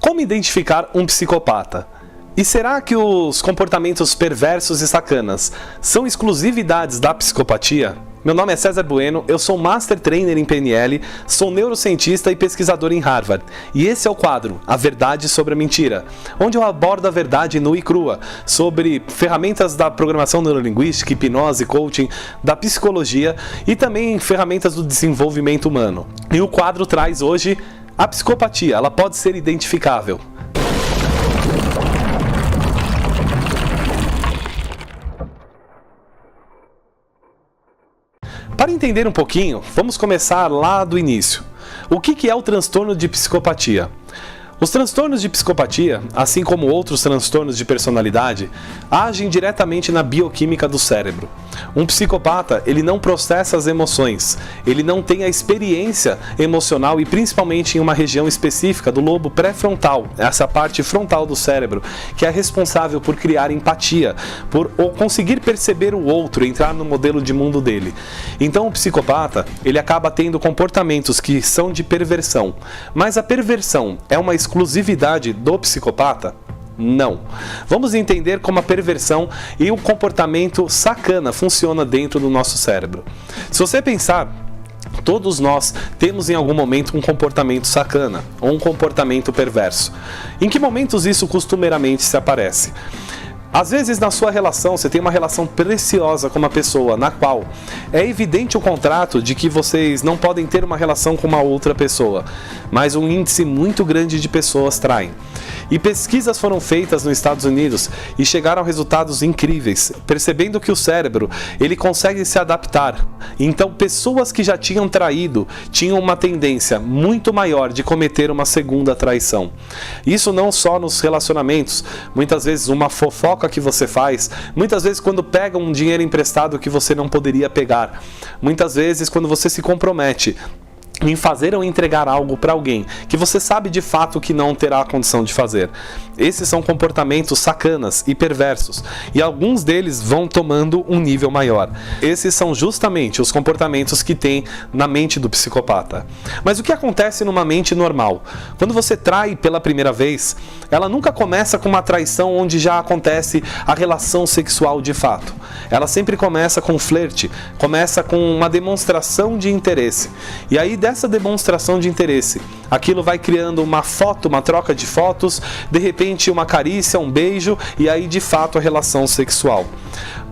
Como identificar um psicopata? E será que os comportamentos perversos e sacanas são exclusividades da psicopatia? Meu nome é César Bueno, eu sou Master Trainer em PNL, sou neurocientista e pesquisador em Harvard. E esse é o quadro A Verdade sobre a Mentira, onde eu abordo a verdade nua e crua, sobre ferramentas da programação neurolinguística, hipnose, coaching, da psicologia e também ferramentas do desenvolvimento humano. E o quadro traz hoje a psicopatia, ela pode ser identificável. Para entender um pouquinho, vamos começar lá do início. O que é o transtorno de psicopatia? Os transtornos de psicopatia, assim como outros transtornos de personalidade, agem diretamente na bioquímica do cérebro. Um psicopata, ele não processa as emoções, ele não tem a experiência emocional e principalmente em uma região específica do lobo pré-frontal, essa parte frontal do cérebro, que é responsável por criar empatia, por conseguir perceber o outro, entrar no modelo de mundo dele. Então o psicopata, ele acaba tendo comportamentos que são de perversão, mas a perversão é uma exclusividade do psicopata? Não. Vamos entender como a perversão e o comportamento sacana funciona dentro do nosso cérebro. Se você pensar, todos nós temos em algum momento um comportamento sacana ou um comportamento perverso. Em que momentos isso costumeiramente se aparece? Às vezes na sua relação, você tem uma relação preciosa com uma pessoa na qual é evidente o contrato de que vocês não podem ter uma relação com uma outra pessoa, mas um índice muito grande de pessoas traem. E pesquisas foram feitas nos Estados Unidos e chegaram a resultados incríveis, percebendo que o cérebro, ele consegue se adaptar. Então pessoas que já tinham traído tinham uma tendência muito maior de cometer uma segunda traição. Isso não só nos relacionamentos, muitas vezes uma fofoca que você faz, muitas vezes quando pega um dinheiro emprestado que você não poderia pegar, muitas vezes quando você se compromete em fazer ou entregar algo para alguém que você sabe de fato que não terá a condição de fazer. Esses são comportamentos sacanas e perversos, e alguns deles vão tomando um nível maior. Esses são justamente os comportamentos que tem na mente do psicopata. Mas o que acontece numa mente normal? Quando você trai pela primeira vez, ela nunca começa com uma traição onde já acontece a relação sexual de fato. Ela sempre começa com flerte, começa com uma demonstração de interesse. E aí dessa demonstração de interesse, aquilo vai criando uma foto, uma troca de fotos, de repente uma carícia, um beijo e aí de fato a relação sexual.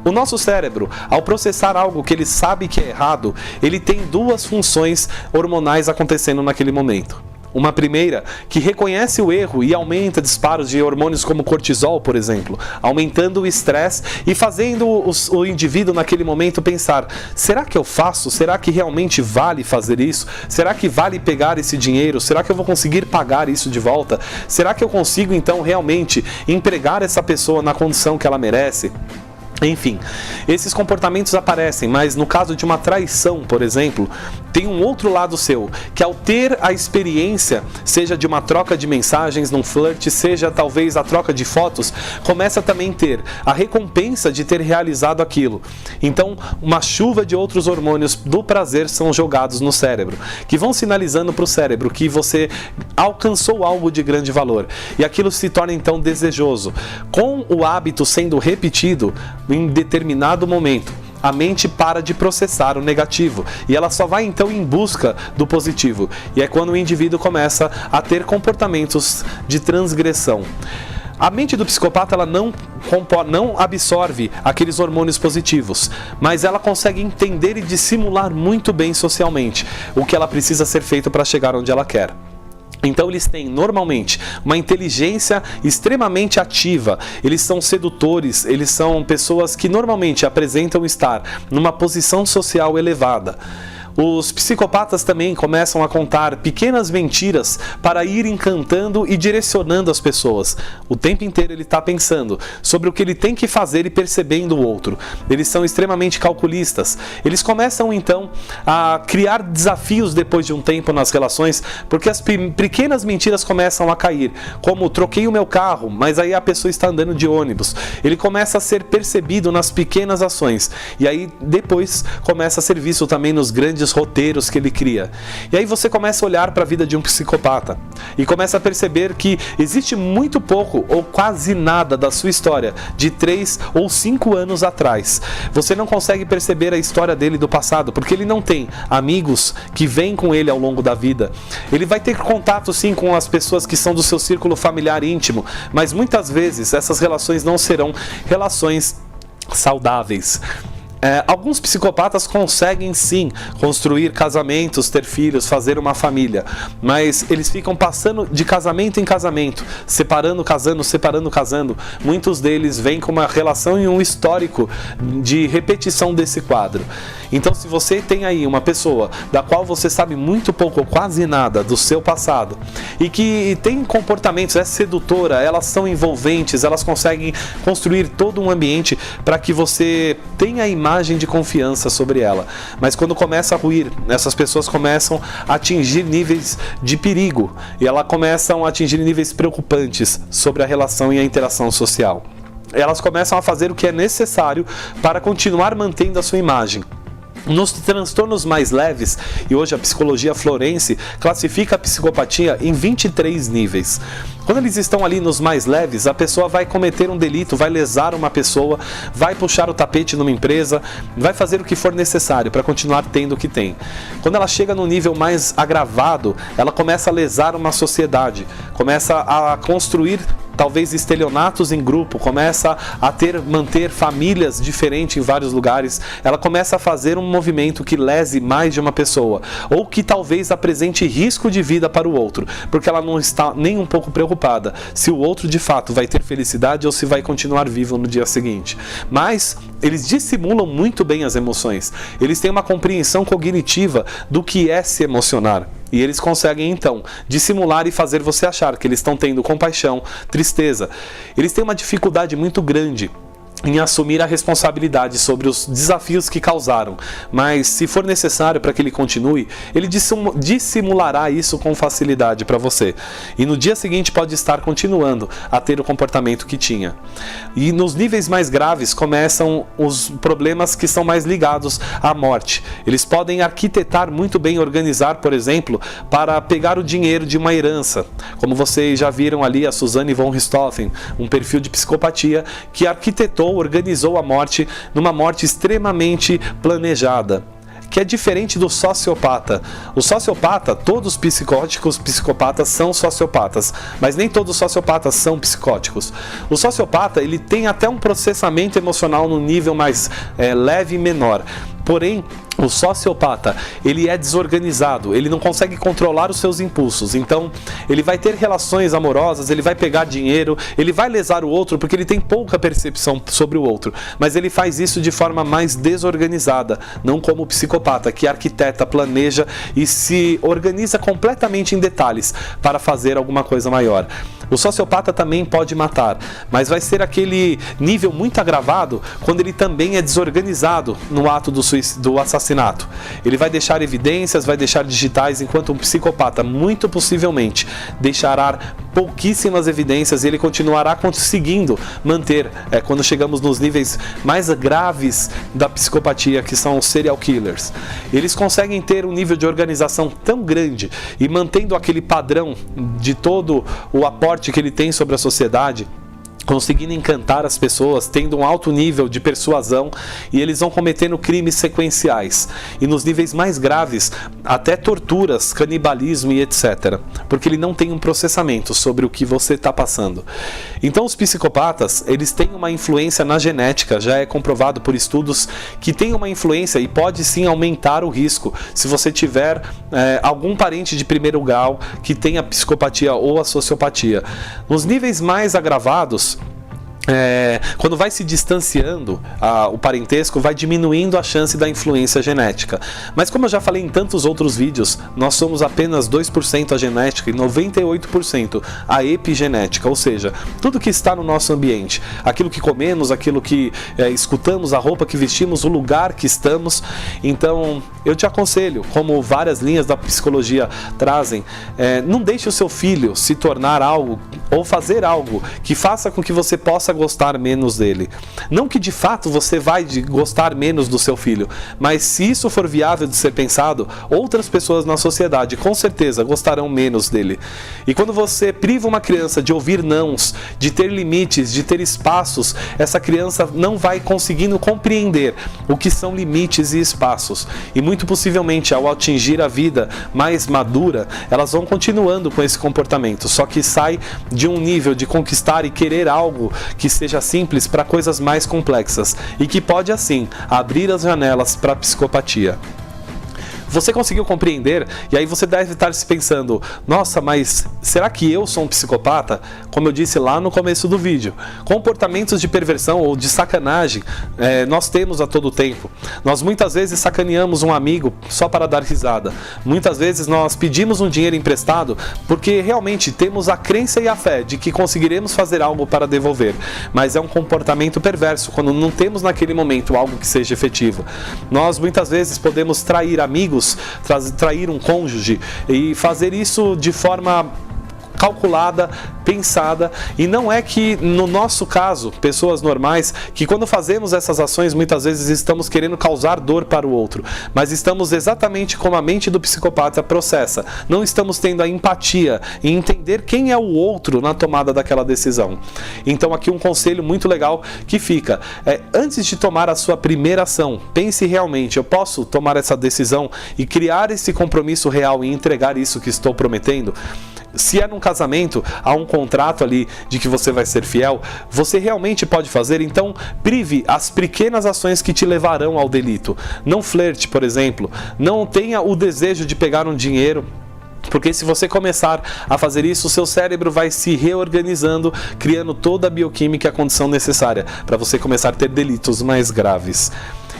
O nosso cérebro, ao processar algo que ele sabe que é errado, ele tem duas funções hormonais acontecendo naquele momento. Uma primeira, que reconhece o erro e aumenta disparos de hormônios como cortisol, por exemplo, aumentando o estresse e fazendo o indivíduo naquele momento pensar: será que eu faço? Será que realmente vale fazer isso? Será que vale pegar esse dinheiro? Será que eu vou conseguir pagar isso de volta? Será que eu consigo então realmente empregar essa pessoa na condição que ela merece? Enfim, esses comportamentos aparecem, mas no caso de uma traição, por exemplo, tem um outro lado seu, que ao ter a experiência, seja de uma troca de mensagens num flirt, seja talvez a troca de fotos, começa também a ter a recompensa de ter realizado aquilo. Então, uma chuva de outros hormônios do prazer são jogados no cérebro, que vão sinalizando para o cérebro que você alcançou algo de grande valor, e aquilo se torna então desejoso. Com o hábito sendo repetido, em determinado momento, a mente para de processar o negativo e ela só vai então em busca do positivo. E é quando o indivíduo começa a ter comportamentos de transgressão. A mente do psicopata ela não absorve aqueles hormônios positivos, mas ela consegue entender e dissimular muito bem socialmente o que ela precisa ser feito para chegar onde ela quer. Então eles têm normalmente uma inteligência extremamente ativa, eles são sedutores, eles são pessoas que normalmente apresentam estar numa posição social elevada. Os psicopatas também começam a contar pequenas mentiras para ir encantando e direcionando as pessoas. O tempo inteiro ele está pensando sobre o que ele tem que fazer e percebendo o outro. Eles são extremamente calculistas. Eles começam então a criar desafios depois de um tempo nas relações, porque as pequenas mentiras começam a cair, como troquei o meu carro, mas aí a pessoa está andando de ônibus. Ele começa a ser percebido nas pequenas ações e aí depois começa a ser visto também nos grandes personalidades, roteiros que ele cria. E aí você começa a olhar para a vida de um psicopata e começa a perceber que existe muito pouco ou quase nada da sua história de 3 ou 5 anos atrás. Você não consegue perceber a história dele do passado, porque ele não tem amigos que vêm com ele ao longo da vida. Ele vai ter contato sim com as pessoas que são do seu círculo familiar íntimo, mas muitas vezes essas relações não serão relações saudáveis. Alguns psicopatas conseguem sim construir casamentos, ter filhos, fazer uma família, mas eles ficam passando de casamento em casamento, separando, casando. Muitos deles vêm com uma relação e um histórico de repetição desse quadro. Então, se você tem aí uma pessoa da qual você sabe muito pouco ou quase nada do seu passado e que tem comportamentos, é sedutora, elas são envolventes, elas conseguem construir todo um ambiente para que você tenha a imagem de confiança sobre ela. Mas quando começa a ruir, essas pessoas começam a atingir níveis de perigo e elas começam a atingir níveis preocupantes sobre a relação e a interação social. Elas começam a fazer o que é necessário para continuar mantendo a sua imagem. Nos transtornos mais leves, e hoje a psicologia forense classifica a psicopatia em 23 níveis. Quando eles estão ali nos mais leves, a pessoa vai cometer um delito, vai lesar uma pessoa, vai puxar o tapete numa empresa, vai fazer o que for necessário para continuar tendo o que tem. Quando ela chega no nível mais agravado, ela começa a lesar uma sociedade, começa a construir talvez estelionatos em grupo, começa a manter famílias diferentes em vários lugares, ela começa a fazer um movimento que lese mais de uma pessoa, ou que talvez apresente risco de vida para o outro, porque ela não está nem um pouco preocupada se o outro de fato vai ter felicidade ou se vai continuar vivo no dia seguinte. Mas eles dissimulam muito bem as emoções, eles têm uma compreensão cognitiva do que é se emocionar. E eles conseguem, então, dissimular e fazer você achar que eles estão tendo compaixão, tristeza. Eles têm uma dificuldade muito grande em assumir a responsabilidade sobre os desafios que causaram, mas se for necessário para que ele continue, ele dissimulará isso com facilidade para você, e no dia seguinte pode estar continuando a ter o comportamento que tinha. E nos níveis mais graves começam os problemas que são mais ligados à morte. Eles podem arquitetar muito bem, organizar, por exemplo, para pegar o dinheiro de uma herança, como vocês já viram ali a Suzanne von Richthofen, um perfil de psicopatia que arquitetou, organizou a morte numa morte extremamente planejada, que é diferente do sociopata. O sociopata, todos os psicopatas são sociopatas, mas nem todos os sociopatas são psicóticos. O sociopata, ele tem até um processamento emocional no nível mais leve e menor. Porém, o sociopata, ele é desorganizado, ele não consegue controlar os seus impulsos, então ele vai ter relações amorosas, ele vai pegar dinheiro, ele vai lesar o outro porque ele tem pouca percepção sobre o outro, mas ele faz isso de forma mais desorganizada, não como o psicopata, que arquiteta, planeja e se organiza completamente em detalhes para fazer alguma coisa maior. O sociopata também pode matar, mas vai ser aquele nível muito agravado quando ele também é desorganizado no ato do assassinato. Ele vai deixar evidências, vai deixar digitais, enquanto um psicopata muito possivelmente deixará pouquíssimas evidências e ele continuará conseguindo manter, quando chegamos nos níveis mais graves da psicopatia, que são os serial killers. Eles conseguem ter um nível de organização tão grande e mantendo aquele padrão de todo o aporte que ele tem sobre a sociedade, conseguindo encantar as pessoas, tendo um alto nível de persuasão, e eles vão cometendo crimes sequenciais. E nos níveis mais graves, até torturas, canibalismo e etc. Porque ele não tem um processamento sobre o que você está passando. Então os psicopatas, eles têm uma influência na genética, já é comprovado por estudos que tem uma influência e pode sim aumentar o risco se você tiver algum parente de primeiro grau que tenha psicopatia ou a sociopatia. Nos níveis mais agravados, quando vai se distanciando o parentesco, vai diminuindo a chance da influência genética. Mas como eu já falei em tantos outros vídeos, nós somos apenas 2% a genética e 98% a epigenética, ou seja, tudo que está no nosso ambiente, aquilo que comemos, aquilo que escutamos, a roupa que vestimos, o lugar que estamos. Então eu te aconselho, como várias linhas da psicologia trazem, não deixe o seu filho se tornar algo ou fazer algo que faça com que você possa gostar menos dele. Não que de fato você vai gostar menos do seu filho, mas se isso for viável de ser pensado, outras pessoas na sociedade com certeza gostarão menos dele. E quando você priva uma criança de ouvir nãos, de ter limites, de ter espaços, essa criança não vai conseguindo compreender o que são limites e espaços. E muito possivelmente, ao atingir a vida mais madura, elas vão continuando com esse comportamento, só que sai de um nível de conquistar e querer algo que seja simples para coisas mais complexas e que pode assim abrir as janelas para a psicopatia. Você conseguiu compreender? E aí você deve estar se pensando, nossa, mas será que eu sou um psicopata? Como eu disse lá no começo do vídeo, comportamentos de perversão ou de sacanagem nós temos a todo tempo. Nós muitas vezes sacaneamos um amigo só para dar risada. Muitas vezes nós pedimos um dinheiro emprestado porque realmente temos a crença e a fé de que conseguiremos fazer algo para devolver. Mas é um comportamento perverso quando não temos naquele momento algo que seja efetivo. Nós muitas vezes podemos trair amigos, trair um cônjuge e fazer isso de forma calculada, pensada, e não é que no nosso caso, pessoas normais, que quando fazemos essas ações muitas vezes estamos querendo causar dor para o outro, mas estamos exatamente como a mente do psicopata processa, não estamos tendo a empatia e entender quem é o outro na tomada daquela decisão. Então aqui um conselho muito legal que fica, antes de tomar a sua primeira ação, pense realmente, eu posso tomar essa decisão e criar esse compromisso real e entregar isso que estou prometendo? Se é num casamento, há um contrato ali de que você vai ser fiel, você realmente pode fazer, então prive as pequenas ações que te levarão ao delito. Não flerte, por exemplo, não tenha o desejo de pegar um dinheiro, porque se você começar a fazer isso, o seu cérebro vai se reorganizando, criando toda a bioquímica e a condição necessária para você começar a ter delitos mais graves.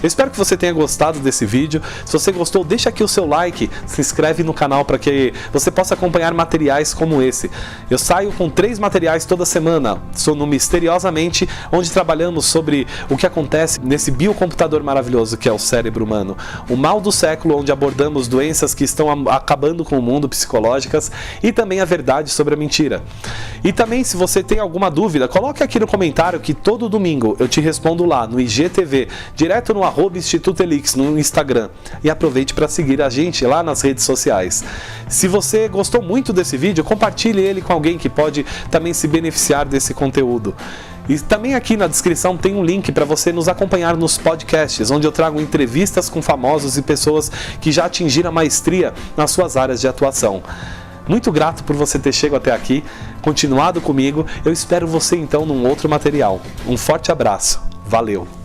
Eu espero que você tenha gostado desse vídeo. Se você gostou, deixa aqui o seu like, se inscreve no canal para que você possa acompanhar materiais como esse. Eu saio com 3 materiais toda semana, sou no Misteriosamente, onde trabalhamos sobre o que acontece nesse biocomputador maravilhoso que é o cérebro humano. O mal do século, onde abordamos doenças que estão acabando com o mundo, psicológicas, e também a verdade sobre a mentira. E também, se você tem alguma dúvida, coloque aqui no comentário que todo domingo eu te respondo lá no IGTV, direto no @Instituto Elix no Instagram, e aproveite para seguir a gente lá nas redes sociais. Se você gostou muito desse vídeo, compartilhe ele com alguém que pode também se beneficiar desse conteúdo. E também aqui na descrição tem um link para você nos acompanhar nos podcasts, onde eu trago entrevistas com famosos e pessoas que já atingiram a maestria nas suas áreas de atuação. Muito grato por você ter chegado até aqui, continuado comigo. Eu espero você então num outro material. Um forte abraço. Valeu!